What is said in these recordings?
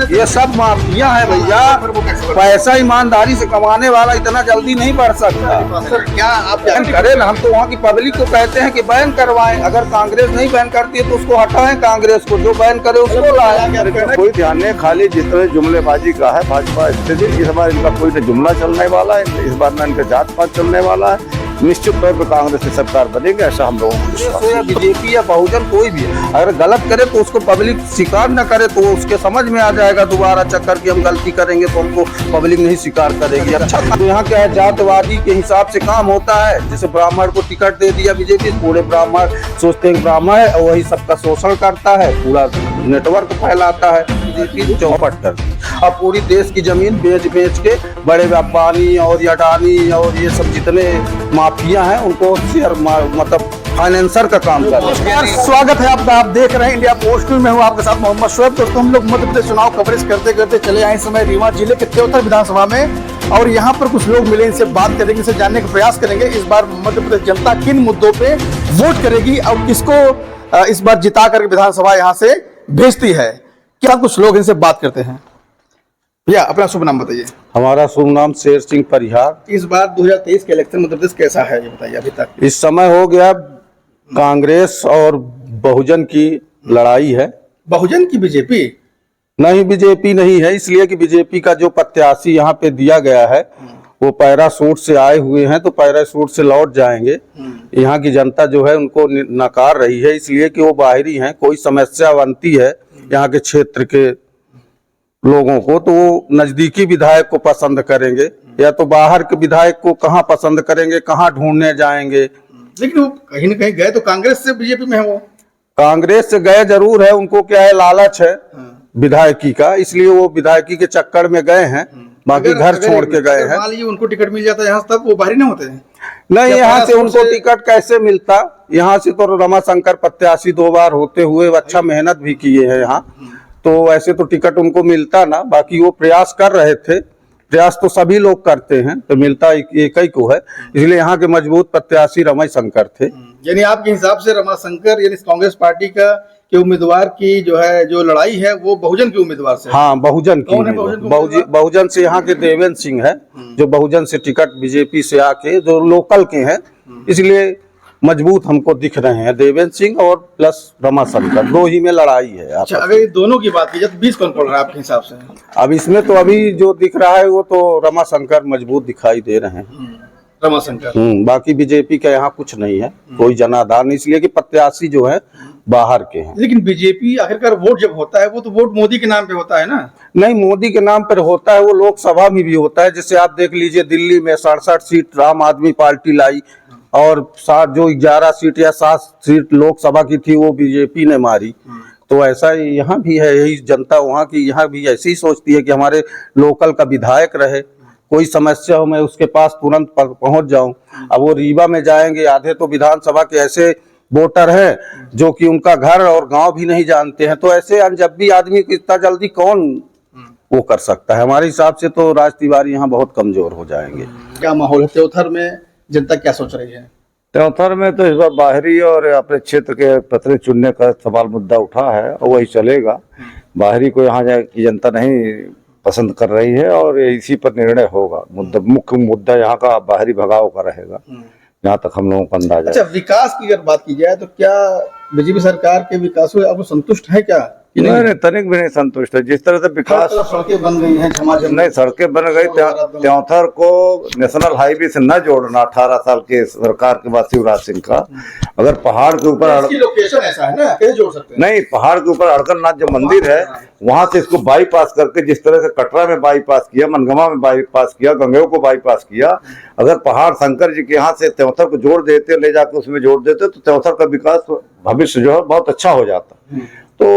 ये सब माफिया है भैया। पैसा ईमानदारी से कमाने वाला इतना जल्दी नहीं बढ़ सकता। सर क्या आप बैन करें ना, हम तो वहाँ की पब्लिक को कहते हैं कि बैन करवाएं। अगर कांग्रेस नहीं बैन करती है तो उसको हटाएं, कांग्रेस को, जो बैन करे उसको लाएं। कोई ध्यान नहीं, खाली जिस तरह जुमलेबाजी का है भाजपा स्थिति, इस बार इनका कोई तो जुमला चलने वाला है, इस बार ना इनका जात पात चलने वाला है। निश्चित तौर पर कांग्रेस की सरकार बनेगी, ऐसा हम लोगों को विश्वास है। या बीजेपी या बहुजन कोई भी अगर गलत करे तो उसको पब्लिक स्वीकार न करे तो उसके समझ में आ जाएगा दोबारा चक्कर की हम गलती करेंगे तो हमको पब्लिक नहीं स्वीकार करेगी। अच्छा तो यहाँ क्या है, जातवादी के हिसाब से काम होता है। जैसे ब्राह्मण को टिकट दे दिया बीजेपी, पूरे ब्राह्मण सोचते हैं ब्राह्मण है और वही सबका शोषण करता है, पूरा नेटवर्क फैलाता है। बीजेपी चौपट कर दी। अब पूरी देश की जमीन बेच बेच के बड़े व्यापारी और अडानी और ये सब जितने माफिया हैं उनको शेयर मतलब फाइनेंसर का काम कर रहे हैं। स्वागत है आपका, आप देख रहे हैं इंडिया पोस्ट में हूँ आपके साथ मोहम्मद शोएब। दोस्तों हम लोग मध्य प्रदेश चुनाव कवरेज करते करते चले आए इस समय रीवा जिले के त्योथर विधानसभा में, और यहाँ पर कुछ लोग मिले, इनसे बात करेंगे, इनसे जानने का प्रयास करेंगे इस बार मध्य प्रदेश जनता किन मुद्दों पे वोट करेगी और किसको इस बार जिता करके विधानसभा यहाँ से भेजती है। क्या कुछ लोग इनसे बात करते हैं। भैया अपना शुभ नाम बताइए। हमारा शुभ नाम शेर सिंह परिहार। इस बार 2023 के इलेक्शन मध्य प्रदेश कैसा है ये बताइए अभी तक। इस समय हो गया कांग्रेस और बहुजन की लड़ाई है। बहुजन की बीजेपी नहीं, बीजेपी नहीं है, इसलिए कि बीजेपी का जो प्रत्याशी यहाँ पे दिया गया है वो पैराशूट से आए हुए हैं तो पैराशूट से लौट जाएंगे। यहाँ की जनता जो है उनको नकार रही है, इसलिए कि वो बाहरी हैं। कोई समस्या बनती है यहाँ के क्षेत्र के लोगों को तो वो नजदीकी विधायक को पसंद करेंगे, या तो बाहर के विधायक को कहाँ पसंद करेंगे, कहाँ ढूंढने जाएंगे। लेकिन वो कहीं ना कहीं गए तो कांग्रेस से बीजेपी में है। वो कांग्रेस से गए जरूर है, उनको क्या है लालच है विधायकी का, इसलिए वो विधायकी के चक्कर में गए हैं, बाकी घर छोड़ के गए हैं। मान लीजिए उनको टिकट मिल जाता है यहाँ तक वो बाहरी नहीं होते हैं। नहीं, यहाँ से उनको टिकट कैसे मिलता। यहाँ से तो रमाशंकर प्रत्याशी 2 बार होते हुए अच्छा मेहनत भी किए हैं यहाँ, तो ऐसे तो टिकट उनको मिलता ना। बाकी वो प्रयास कर रहे थे, प्रयास तो सभी लोग करते हैं, तो मिलता एक ही को है, इसलिए यहाँ के मजबूत प्रत्याशी रमाशंकर थे। यानी आपके हिसाब से रमाशंकर यानी कांग्रेस पार्टी का के उम्मीदवार की जो लड़ाई है वो बहुजन के उम्मीदवार से। हाँ, बहुजन की। बहुजन से यहाँ के देवेंद्र सिंह है जो बहुजन से टिकट बीजेपी से आके जो लोकल के हैं, इसलिए मजबूत हमको दिख रहे हैं देवेंद्र सिंह और प्लस रमाशंकर, 2 ही में लड़ाई है। अच्छा, अगर ये दोनों की बात की जाए तो 20 कौन पड़ रहा है आपके हिसाब से। अब इसमें तो अभी जो दिख रहा है वो तो रमाशंकर मजबूत दिखाई दे रहे हैं, रमाशंकर। बाकी बीजेपी का यहाँ कुछ नहीं है, कोई जनाधार, इसलिए कि प्रत्याशी जो है बाहर के हैं। लेकिन बीजेपी आखिरकार वोट जब होता है वो तो वोट मोदी के नाम पे होता है ना। नहीं, मोदी के नाम पर होता है, वो लोकसभा में भी होता है। जैसे आप देख लीजिए दिल्ली में 67 सीट आम आदमी पार्टी लाई और 11 सीट या 7 सीट लोकसभा की थी वो बीजेपी ने मारी। तो ऐसा यहाँ भी है, यही जनता वहाँ की यहाँ भी ऐसी ही सोचती है कि हमारे लोकल का विधायक रहे, कोई समस्या हो मैं उसके पास तुरंत पहुँच जाऊँ। अब वो रीवा में जाएंगे, आधे तो विधानसभा के ऐसे वोटर हैं जो कि उनका घर और गांव भी नहीं जानते हैं, तो ऐसे जब भी आदमी को इतना जल्दी कौन वो कर सकता है। हमारे हिसाब से तो राज तिवारी यहाँ बहुत कमजोर हो जाएंगे। क्या माहौल है त्योथर में, जनता क्या सोच रही है। त्योथर में तो इस बार बाहरी और अपने क्षेत्र के प्रतिनिधि चुनने का सवाल मुद्दा उठा है और वही चलेगा। बाहरी को यहाँ की जनता नहीं पसंद कर रही है और इसी पर निर्णय होगा। मुख्य मुद्दा यहाँ का बाहरी भगाव का रहेगा, जहाँ तक हम लोगों का अंदाजा। अच्छा, विकास की अगर बात की जाए तो क्या बीजेपी सरकार के विकास से आपको संतुष्ट है क्या। नहीं, तनिक भी नहीं संतुष्ट है। जिस तरह से विकास, सड़कें बन गई हैं, नहीं सड़कें बन गई, त्योथर को नेशनल हाईवे से न जोड़ना 18 साल के सरकार के बाद शिवराज सिंह का। अगर पहाड़ के ऊपर लोकेशन ऐसा है ना, कैसे जोड़ सकते हैं। नहीं, पहाड़ के ऊपर अड़करनाथ जो मंदिर है वहां से इसको बाईपास करके, जिस तरह से कटरा में बाईपास किया, मनगमा में बाईपास किया, गंगेव को बाईपास किया, अगर पहाड़ शंकर जी के यहाँ से त्योथर को जोड़ देते, ले जाकर उसमें जोड़ देते तो त्योथर का विकास भविष्य जो है बहुत अच्छा हो जाता। तो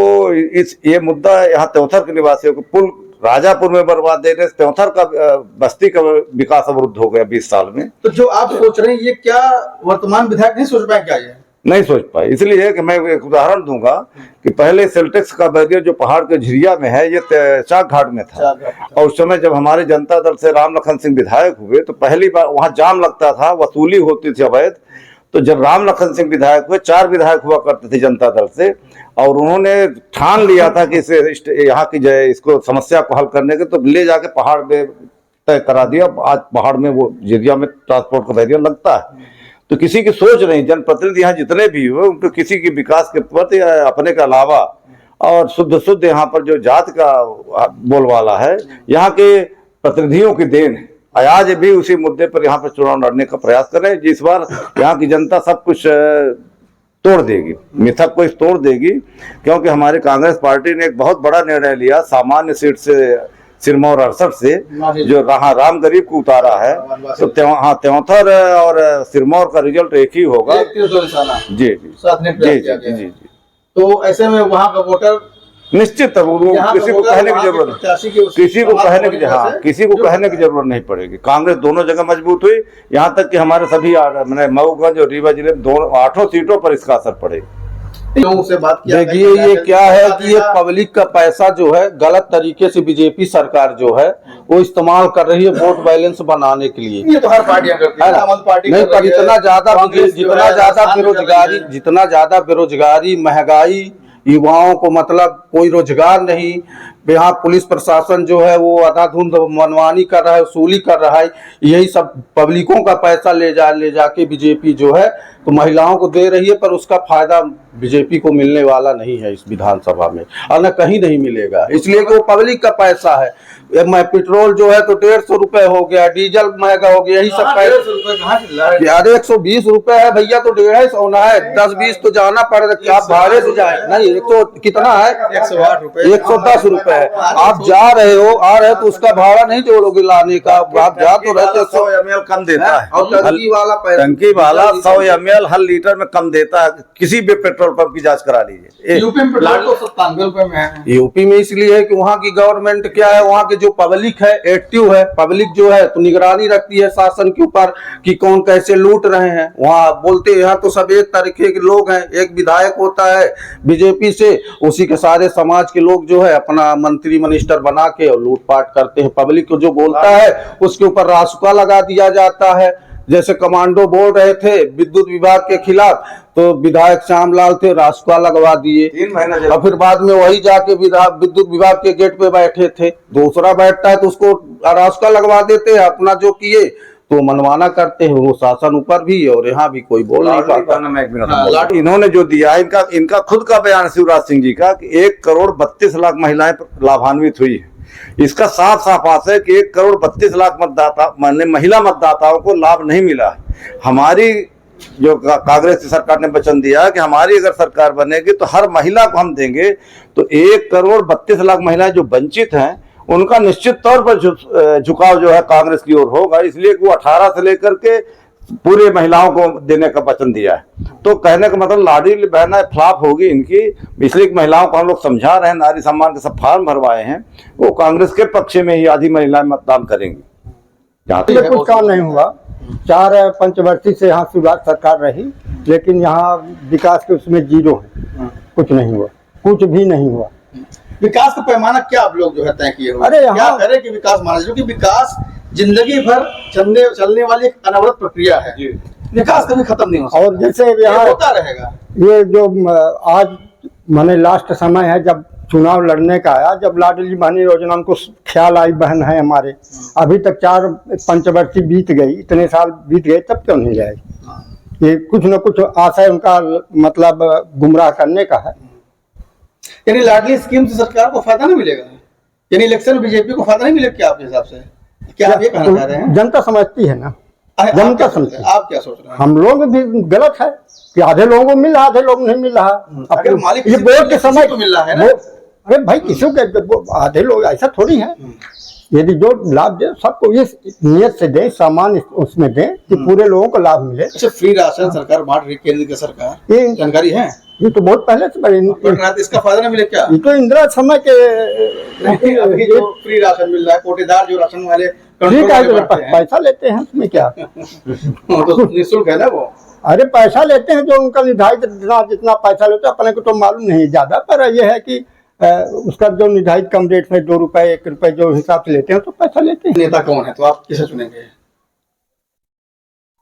ये मुद्दा यहाँ त्योथर के निवासियों को पुल राजापुर में बर्बाद देने से त्योथर का बस्ती का विकास अवरुद्ध हो गया 20 साल में। तो जो आप सोच रहे हैं ये क्या वर्तमान विधायक नहीं सोच पाए क्या। ये नहीं सोच पाए, इसलिए कि मैं एक उदाहरण दूंगा कि पहले सेल्टेक्स का बैरियर जो पहाड़ के झिरिया में है ये चाक घाट में था, और उस समय जब हमारे जनता दल से राम लखन सिंह विधायक हुए तो पहली बार वहां जाम लगता था, वसूली होती थी अवैध, तो जब राम लखन सिंह विधायक हुए, 4 विधायक हुआ करते थे जनता दल से, और उन्होंने ठान लिया था कि इसे यहाँ की इसको समस्या को हल करने के, तो ले जाके पहाड़ में तय करा दिया। आज पहाड़ में वो एरिया में ट्रांसपोर्ट का बैरियर लगता है। तो किसी की सोच नहीं, जनप्रतिनिधि यहाँ जितने भी हुए उनको किसी के विकास के प्रति अपने के अलावा और शुद्ध यहाँ पर जो जात का बोलबाला है, यहाँ के प्रतिनिधियों की देन है। आज भी उसी मुद्दे पर यहाँ पर चुनाव लड़ने का प्रयास कर रहे हैं। जिस बार यहाँ की जनता सब कुछ तोड़ देगी, मिथक को तोड़ देगी, क्योंकि हमारी कांग्रेस पार्टी ने एक बहुत बड़ा निर्णय लिया, सामान्य सीट से सिरमौर 68 से जो राम गरीब को उतारा है। तो त्योंथर और सिरमौर का रिजल्ट एक ही होगा। जी जी। तो ऐसे में वहाँ का वोटर निश्चित है, किसी को कहने की जरूरत नहीं, किसी को कहने की जरूरत नहीं पड़ेगी। कांग्रेस दोनों जगह मजबूत हुई, यहाँ तक कि हमारे सभी मऊगंज और रीवा जिले में 8 सीटों पर इसका असर पड़ेगा। से बात किया। देखिए ये क्या है कि ये पब्लिक का पैसा जो है गलत तरीके से बीजेपी सरकार जो है वो इस्तेमाल कर रही है वोट बैलेंस बनाने के लिए। ये तो हर पार्टियां करती है, आम आदमी पार्टी नहीं, पर जितना ज्यादा बेरोजगारी, महंगाई, युवाओं को मतलब कोई रोजगार नहीं, यहाँ पुलिस प्रशासन जो है वो अंधाधुंध मनमानी कर रहा है, वसूली कर रहा है, यही सब पब्लिकों का पैसा ले जाके बीजेपी जो है तो महिलाओं को दे रही है, पर उसका फायदा बीजेपी को मिलने वाला नहीं है इस विधानसभा में, और न कहीं नहीं मिलेगा, इसलिए कि वो पब्लिक का पैसा है। पेट्रोल जो है तो 150 रुपए हो गया, डीजल महंगा हो गया, यही सब पैसा। यार 120 रुपए है भैया, तो 150 होना है, 10-20 तो जाना पड़ेगा, क्या आप भाड़े से जाए? नहीं, तो कितना है? 108 रुपए, 110 रुपए है। आप जा रहे हो, आ रहे तो उसका भाड़ा नहीं जोड़ोगे लाने का, आप जा तो रहते। 100 ml कम देता है, और टंकी वाला 100 ml हर लीटर में कम देता है। किसी भी पेट्रोल पंप की जांच करा लीजिए। यूपी में पेट्रोल तो 97 रुपए में है। यूपी में इसलिए है कि वहाँ की गवर्नमेंट क्या है, वहाँ के जो पब्लिक है एक्टिव है, पब्लिक जो है तो निगरानी रखती है शासन के ऊपर कि कौन कैसे लूट रहे हैं। वहाँ बोलते हैं यहाँ तो सब एक तरीके के लोग हैं, एक विधायक होता है बीजेपी से, उसी के सारे समाज के लोग जो है अपना मंत्री मिनिस्टर बना के और लूटपाट करते हैं। पब्लिक को जो बोलता है उसके ऊपर रासुका लगा दिया जाता है। जैसे कमांडो बोल रहे थे विद्युत विभाग के खिलाफ, तो विधायक श्यामलाल थे, रासुका लगवा दिए 3 महीना, और फिर बाद में वही जाके विद्युत विभाग के गेट पे बैठे थे। दूसरा बैठता है तो उसको रासुका लगवा देते हैं, अपना जो किए तो मनमाना करते हैं। वो शासन ऊपर भी और यहाँ भी कोई बोल नहीं पाता। इन्होंने जो दिया इनका खुद का बयान शिवराज सिंह जी का कि 1 करोड़ 32 लाख महिलाएं लाभान्वित हुई है। इसका साफ साफ आशय है कि 1 करोड़ 32 लाख महिला मतदाताओं को लाभ नहीं मिला है। हमारी जो कांग्रेस की सरकार ने वचन दिया कि हमारी अगर सरकार बनेगी तो हर महिला को हम देंगे, तो 1 करोड़ 32 लाख महिलाएं जो वंचित हैं उनका निश्चित तौर पर झुकाव जो है कांग्रेस की ओर होगा। इसलिए वो 18 से लेकर के पूरे महिलाओं को देने का वचन दिया है। तो कहने का मतलब लाडली बहना फ्लॉप होगी इनकी, इसलिए महिलाओं को हम लोग समझा रहे हैं, नारी सम्मान के सब फॉर्म भरवाए हैं, वो कांग्रेस के पक्ष में ही आधी महिलाएं मतदान करेंगी। कुछ काम नहीं हुआ, 4 पंचवर्षीय से यहाँ शुरुआत सरकार रही, लेकिन यहाँ विकास के उसमें 0 है, कुछ नहीं हुआ, कुछ भी नहीं हुआ। विकास का पैमाना क्या आप लोग जो है तय किए हुए? अरे क्या करें कि विकास माना, क्योंकि विकास जिंदगी भर चलने वाली एक अनवरत प्रक्रिया है, विकास कभी खत्म नहीं हो सकता। और जैसे यहाँ होता रहेगा, ये जो आज माने लास्ट समय है जब चुनाव लड़ने का आया, जब लाडली बहन योजना उनको ख्याल आई, बहन है हमारे, अभी तक 4 पंचवर्षीय बीत गई, इतने साल बीत गए, तब क्यों नहीं जाएगी? ये कुछ न कुछ आशय उनका मतलब गुमराह करने का है। यानी लाडली स्कीम से सरकार को फायदा नहीं मिलेगा, यानी इलेक्शन में बीजेपी को फायदा नहीं मिलेगा क्या आपके हिसाब से? क्या आप ये कहना चाह रहे हैं? जनता समझती है ना, जनता समझती है। आप क्या सोच रहे हैं? हम लोग भी गलत है कि आधे लोगों को मिल रहा, आधे लोग नहीं मिल रहा। अगर मालिक ये वोट के समय को मिल रहा है ना, अरे भाई किसी को आधे लोग, ऐसा थोड़ी है। यदि जो लाभ दे सबको इस नियत से दे, सामान उसमें दे कि पूरे लोगों को लाभ मिले। अच्छा, फ्री राशन सरकार बांट रही, केंद्र की सरकार, ये जानकारी है? ये तो बहुत पहले से इसका फायदा नहीं मिले क्या? ये तो इंदिरा समय के अभी जो फ्री राशन मिल रहा है, कोटेदार जो राशन वाले ठीक है, पैसा लेते हैं उसमें क्या तो निःशुल्क है ना वो। अरे पैसा लेते हैं जो उनका निर्धारित जितना पैसा लेते हैं, अपने को तो मालूम नहीं ज्यादा, पर यह है कि उसका जो निर्धारित कम रेट में 2 रुपए 1 रुपए जो हिसाब से लेते हैं तो पैसा लेते हैं। नेता कौन है तो आप किसे चुनेंगे?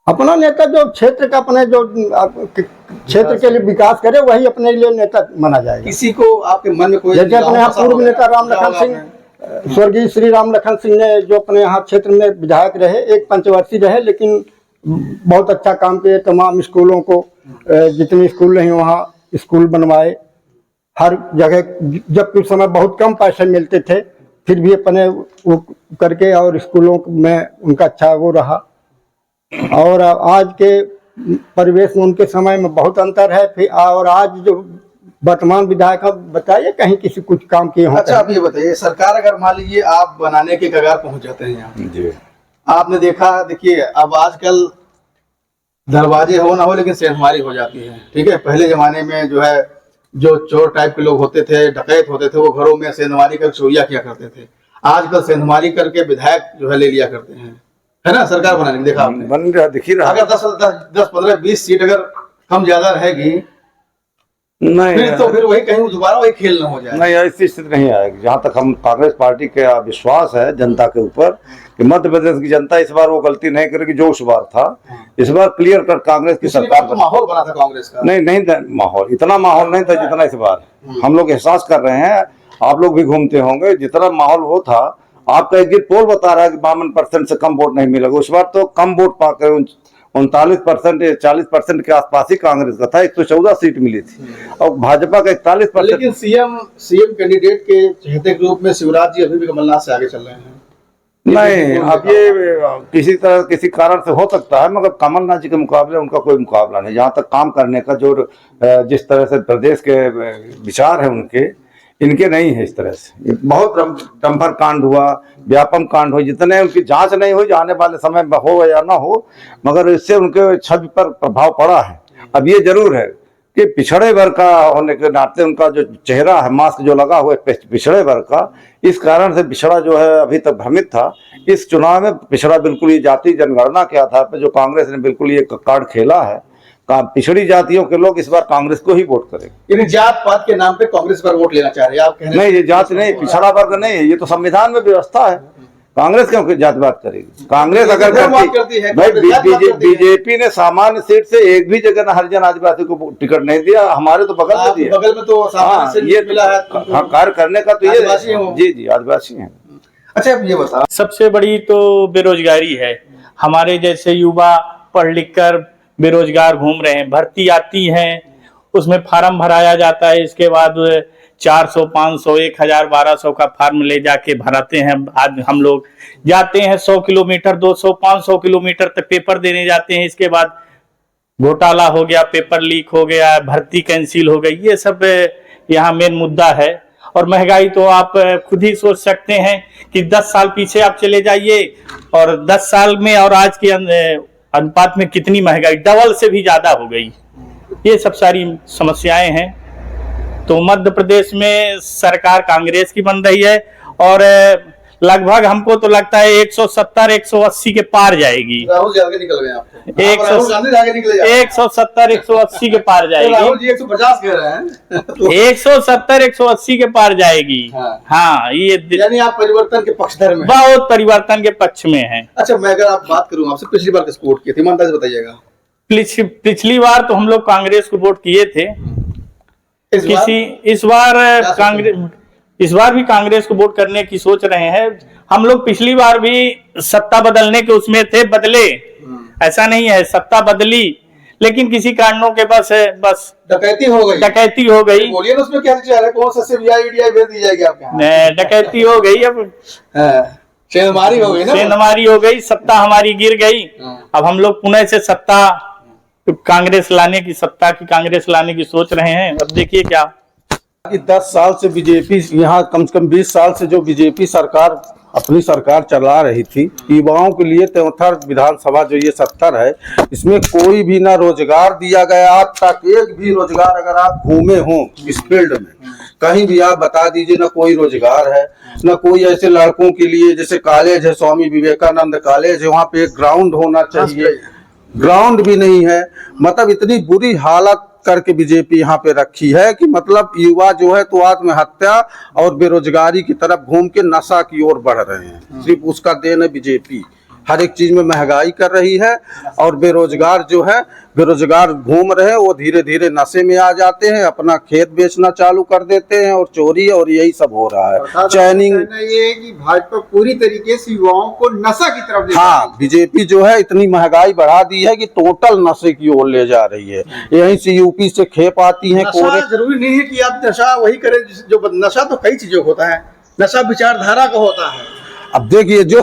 अपना नेता जो क्षेत्र का अपने जो क्षेत्र के लिए विकास करे वही अपने लिए नेता माना जाएगा। किसी को आपके मन में कोई जैसे अपने यहाँ पूर्व नेता राम लखन सिंह, स्वर्गीय श्री राम लखन सिंह ने जो अपने यहाँ क्षेत्र में विधायक रहे, एक पंचवर्षीय रहे, लेकिन बहुत अच्छा काम किए। तमाम स्कूलों को, जितने स्कूल नहीं वहाँ स्कूल बनवाए, हर जगह। जब उस समय बहुत कम पैसे मिलते थे फिर भी अपने वो करके और स्कूलों में उनका अच्छा वो रहा। और आज के परिवेश में उनके समय में बहुत अंतर है। फिर और आज जो वर्तमान विधायक बताइए कहीं किसी कुछ काम किए हों। अच्छा, आप ये बताइए, सरकार अगर मान लीजिए आप बनाने के कगार पहुंच जाते हैं यहाँ जी, आपने देखा, देखिए अब आजकल दरवाजे हो ना हो लेकिन सेंधमारी हो जाती है, ठीक है। पहले जमाने में जो है जो चोर टाइप के लोग होते थे, डकैत होते थे, वो घरों में सेंधमारी कर चोरियां किया करते थे। आजकल सेंधमारी करके विधायक जो है ले लिया करते हैं, है ना। सरकार बनाने की देखा आपने, बन रहा, दिख ही रहा। अगर 10, 15, 20 सीट अगर कम ज्यादा रहेगी नहीं फिर तो फिर वही कहीं दोबारा वही खेल न हो जाए। नहीं, ऐसी स्थिति नहीं आएगी। जहाँ तक हम कांग्रेस पार्टी का विश्वास है जनता के ऊपर कि मध्य प्रदेश की जनता इस बार वो गलती नहीं करेगी जो उस बार था। इस बार क्लियर कट कांग्रेस की सरकार तो माहौल बना था कांग्रेस का। नहीं माहौल, इतना माहौल नहीं था जितना इस बार हम लोग एहसास कर रहे हैं। आप लोग भी घूमते होंगे, जितना माहौल वो था। आपका एक पोल बता रहा है कि 52% से कम वोट नहीं मिलेगा। उस बार तो कम वोट पाकर 39% या 40% के आसपास ही कांग्रेस का था। 114 सीट मिली थी और भाजपा का 41%। लेकिन सीएम कैंडिडेट के चहेते के रूप में शिवराज जी अभी भी कमलनाथ से आगे चल रहे हैं। नहीं, अब ये किसी तरह किसी कारण से हो सकता है, मगर कमलनाथ जी के मुकाबले उनका कोई मुकाबला नहीं। जहाँ तक काम करने का जो जिस तरह से प्रदेश के विचार है उनके, इनके नहीं है। इस तरह से बहुत डंपर कांड हुआ, व्यापम कांड हुआ, जितने उनकी जांच नहीं हुई, आने वाले समय में हो या ना हो, मगर इससे उनके छवि पर प्रभाव पड़ा है। अब ये जरूर है कि पिछड़े वर्ग का होने के नाते उनका जो चेहरा है, मास्क जो लगा हुआ है पिछड़े वर्ग का, इस कारण से पिछड़ा जो है अभी तक भ्रमित था। इस चुनाव में पिछड़ा बिल्कुल ये जाति जनगणना के आधार पर जो कांग्रेस ने बिल्कुल ये कार्ड खेला है, पिछड़ी जातियों के लोग इस बार कांग्रेस को ही वोट करेंगे। यानी जात पात के नाम पे कांग्रेस पर वोट लेना चाह रहे हैं आप कहने? नहीं, ये जात नहीं, पिछड़ा वर्ग नहीं है, ये तो संविधान में व्यवस्था है। कांग्रेस क्यों जातिवाद करेगी? कांग्रेस अगर करती है भाई, बीजेपी ने सामान्य सीट से एक भी जगह हरिजन आदिवासी को टिकट नहीं दिया। हमारे तो बगल में दिया, बगल में तो सामान्य सीट मिला है। कार्य करने का तो ये जी आदिवासी है। अच्छा, अब ये बता, सबसे बड़ी तो बेरोजगारी है। हमारे जैसे युवा पढ़ लिख कर बेरोजगार घूम रहे हैं। भर्ती आती है, उसमें फार्म भराया जाता है, इसके बाद 400, 500, 1000, 1200 का फार्म ले जाके भराते हैं। आज हम लोग जाते हैं 100 किलोमीटर, 200, 500 किलोमीटर तक पेपर देने जाते हैं। इसके बाद घोटाला हो गया, पेपर लीक हो गया, भर्ती कैंसिल हो गई। ये सब यहाँ मेन मुद्दा है। और महंगाई तो आप खुद ही सोच सकते हैं कि 10 साल पीछे आप चले जाइए और 10 साल में और आज के अनुपात में कितनी महंगाई, डबल से भी ज्यादा हो गई। ये सब सारी समस्याएं हैं। तो मध्य प्रदेश में सरकार कांग्रेस की बन रही है और लगभग हमको तो लगता है 170, 180 के पार जाएगी। राहुल जी आगे निकल गए आप। 170, 180 के पार जाएगी। राहुल जी 150 कह रहे हैं। 170, 180 के पार जाएगी। हाँ, ये यानी आप परिवर्तन के पक्षधर में, बहुत परिवर्तन के पक्ष में है। अच्छा, मैं अगर आप बात करूं आपसे, पिछली बार किसको वोट किए थे, ईमानदारी से बताइएगा। पिछली बार तो हम लोग कांग्रेस को वोट किए थे। इस बार भी कांग्रेस को वोट करने की सोच रहे हैं हम लोग। पिछली बार भी सत्ता बदलने के उसमें थे, बदले, ऐसा नहीं है, सत्ता बदली, लेकिन किसी कारणों के बस डकैती हो गई। बोलिए ना, उसमें क्या विचार है? कौन सा सीबीआई भेज दी जाएगी आपके? डकैती हो गई, अब सेंधमारी हो गई ना, सेंधमारी हो गई, सत्ता हमारी गिर गई। अब हम लोग पुनः से सत्ता कांग्रेस लाने की सोच रहे हैं। अब देखिए क्या 10 साल से बीजेपी यहाँ, कम से कम 20 साल से जो बीजेपी सरकार अपनी सरकार चला रही थी, युवाओं के लिए 73 विधानसभा जो ये 70 है, इसमें कोई भी ना रोजगार दिया गया आज तक। एक भी रोजगार अगर आप घूमे हो इस फील्ड में, कहीं भी आप बता दीजिए, ना कोई रोजगार है, ना कोई ऐसे लड़कों के लिए जैसे कॉलेज है, स्वामी विवेकानंद कॉलेज है, वहाँ पे एक ग्राउंड होना चाहिए, ग्राउंड भी नहीं है। मतलब इतनी बुरी हालत करके बीजेपी यहाँ पे रखी है कि मतलब युवा जो है तो आत्महत्या और बेरोजगारी की तरफ घूम के नशा की ओर बढ़ रहे हैं। सिर्फ उसका देन है बीजेपी। हर एक चीज में महंगाई कर रही है, और बेरोजगार जो है, बेरोजगार घूम रहे हैं, वो धीरे धीरे नशे में आ जाते हैं, अपना खेत बेचना चालू कर देते हैं और चोरी, और यही सब हो रहा है। चैनिंग ये है कि भाजपा पूरी तरीके से युवाओं को नशा की तरफ ले जा हाँ, बीजेपी जो है इतनी महंगाई बढ़ा दी है कि टोटल नशे की ओर ले जा रही है। यहीं से यूपी से खेप आती है नशा कोरे। जरूरी नहीं है कि आप नशा वही करें जो नशा तो कई चीजों का होता है, नशा विचारधारा का होता है। अब देखिए जो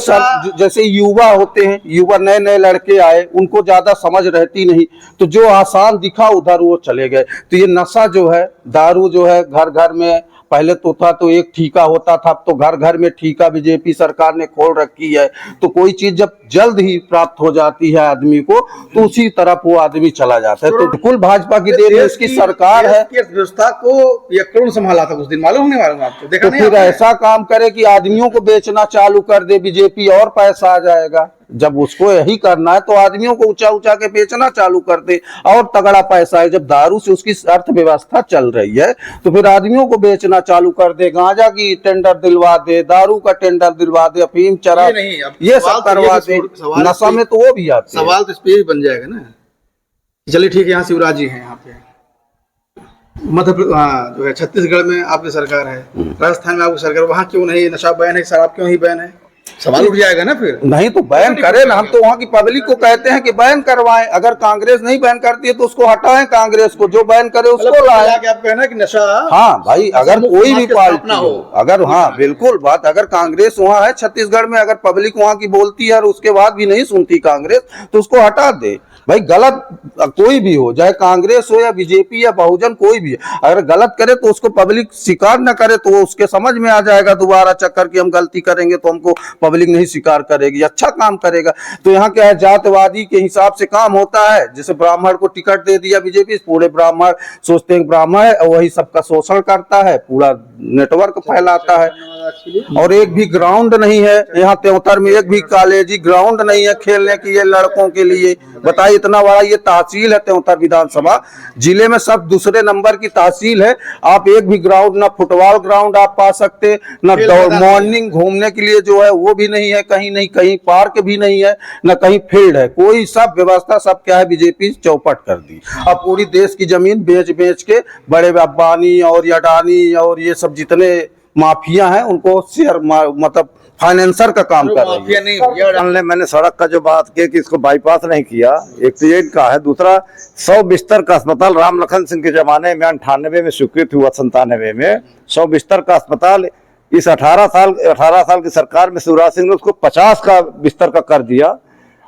जैसे युवा होते हैं, युवा नए नए लड़के आए, उनको ज्यादा समझ रहती नहीं, तो जो आसान दिखा उधर वो चले गए। तो ये नशा जो है, दारू जो है, घर घर में पहले तो था तो एक ठीका होता था, अब तो घर घर में ठीका बीजेपी सरकार ने खोल रखी है। तो कोई चीज जब जल्द ही प्राप्त हो जाती है आदमी को, तो उसी तरफ वो आदमी चला जाता है। तो बिल्कुल भाजपा की देन है, इसकी सरकार है। व्यवस्था को ये कौन संभाला था कुछ दिन, मालूम नहीं मालूम आपको? देखा तो नहीं फिर आपने? ऐसा काम करे कि आदमियों को बेचना चालू कर दे बीजेपी, और पैसा आ जाएगा। जब उसको यही करना है तो आदमियों को ऊंचा ऊंचा के बेचना चालू कर दे, और तगड़ा पैसा है। जब दारू से उसकी अर्थव्यवस्था चल रही है, तो फिर आदमियों को बेचना चालू कर दे, गांजा की टेंडर दिलवा दे, दारू का टेंडर दिलवा दे, अफीम चरा, ये सब करवा दे। नशा में तो वो भी आते हैं। सवाल तो इस पे ही बन जाएगा ना। चलिए ठीक है, यहाँ शिवराज जी हैं, यहाँ पे मध्य जो है छत्तीसगढ़ में आपकी सरकार है, राजस्थान में आपकी सरकार, वहाँ क्यों नहीं नशा बैन है, शराब क्यों ही बैन है? सवाल उठ जाएगा ना फिर। नहीं तो बैन करे ना, हम तो वहाँ की पब्लिक को कहते हैं कि बैन करवाएं। अगर कांग्रेस नहीं बैन करती है तो उसको हटाएं, कांग्रेस को, जो बैन करे उसको लाएं। आप कहना कि नशा, हाँ भाई, अगर कोई भी पार्टी हो, अगर, हाँ बिल्कुल बात, अगर कांग्रेस वहाँ है छत्तीसगढ़ में, अगर पब्लिक वहाँ की बोलती है और उसके बाद भी नहीं सुनती कांग्रेस, तो उसको हटा दे भाई। गलत कोई भी हो, चाहे कांग्रेस हो या बीजेपी या बहुजन, कोई भी, अगर गलत करे तो उसको पब्लिक स्वीकार न करे, तो वो उसके समझ में आ जाएगा दोबारा चक्कर की हम गलती करेंगे तो हमको पब्लिक नहीं स्वीकार करेगी, अच्छा काम करेगा। तो यहाँ क्या है, जातवादी के हिसाब से काम होता है। जैसे ब्राह्मण को टिकट दे दिया बीजेपी, पूरे ब्राह्मण सोचते हैं ब्राह्मण है, और वही सबका शोषण करता है, पूरा नेटवर्क फैलाता है। और एक भी ग्राउंड नहीं है यहाँ त्योतर में, एक भी कॉलेज ग्राउंड नहीं है खेलने के लिए लड़कों के लिए। बताइए, इतना बड़ा ये तहसील है त्योतर विधानसभा, जिले में सब दूसरे नंबर की तहसील है। आप एक भी ग्राउंड, ना फुटबॉल ग्राउंड आप पा सकते, ना मॉर्निंग घूमने के लिए जो है वो भी नहीं है, कहीं नहीं, कहीं पार्क भी नहीं है, ना कहीं फील्ड है, कोई सब व्यवस्था सब क्या है बीजेपी चौपट कर दी। अब पूरी देश की जमीन बेच बेच के बड़े अंबानी और अडानी और ये सब जितने माफिया हैं उनको शेयर मतलब फाइनेंसर का काम कर रही है। मैंने सड़क का जो बात की कि इसको बाईपास नहीं किया, एक तो ये इनका है। दूसरा 100 बिस्तर का अस्पताल राम लखन सिंह के जमाने में 98 में स्वीकृत हुआ, 97 में 100 बिस्तर का अस्पताल इस 18 साल की सरकार में शिवराज सिंह ने उसको 50 का बिस्तर का कर दिया,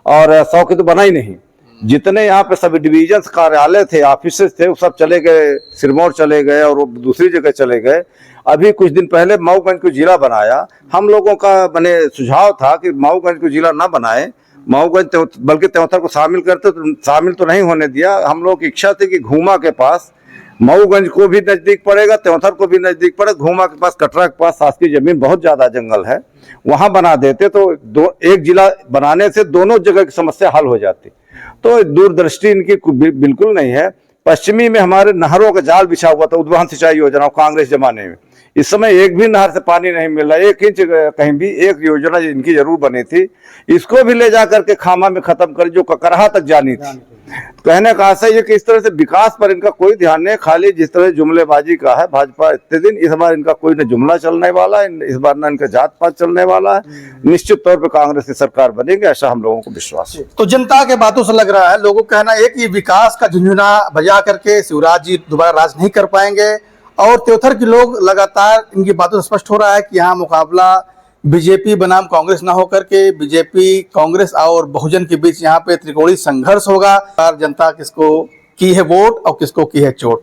और 100 की तो बना ही नहीं। जितने यहाँ पे सभी डिवीजन कार्यालय थे, ऑफिस थे, वो सब चले गए, सिरमौर चले गए और दूसरी जगह चले गए। अभी कुछ दिन पहले मऊगंज को जिला बनाया। हम लोगों का मैंने सुझाव था कि मऊगंज को जिला ना बनाए, मऊगंज बल्कि त्योतर को शामिल करते, तो शामिल तो नहीं होने दिया। हम लोगों की इच्छा थी कि घूमा के पास मऊगंज को भी नजदीक पड़ेगा, त्योतर को भी नजदीक पड़ेगा, घूमा के पास, कटरा के पास शासकीय जमीन बहुत ज्यादा जंगल है, वहां बना देते तो एक जिला बनाने से दोनों जगह की समस्या हल हो जाती। तो दूरदृष्टि इनकी बिल्कुल नहीं है। पश्चिमी में हमारे नहरों का जाल बिछा हुआ था, उद्वहन सिंचाई योजना कांग्रेस जमाने में। इस समय एक भी नहर से पानी नहीं मिल रहा, 1 इंच कहीं भी। एक योजना इनकी जरूर बनी थी, इसको भी ले जा करके खामा में खत्म कर, जो ककरहा तक जानी थी। कहने का आशय ये कि इस तरह से विकास पर इनका कोई ध्यान नहीं, खाली जिस तरह जुमलेबाजी का है भाजपा इतने दिन। इस बार इनका कोई न जुमला चलने वाला है, इस बार न इनका जात पात चलने वाला है। निश्चित तौर पर कांग्रेस की सरकार बनेगी, ऐसा हम लोगों को विश्वास है। तो जनता के बातों से लग रहा है, लोगों का कहना है कि विकास का झुंझुना बजा करके शिवराज जी दोबारा राज नहीं कर पाएंगे। और त्योथर के लोग लगातार, इनकी बातों से स्पष्ट हो रहा है कि यहाँ मुकाबला बीजेपी बनाम कांग्रेस ना होकर के बीजेपी, कांग्रेस और बहुजन के बीच यहाँ पे त्रिकोणीय संघर्ष होगा। जनता किसको की है वोट और किसको की है चोट।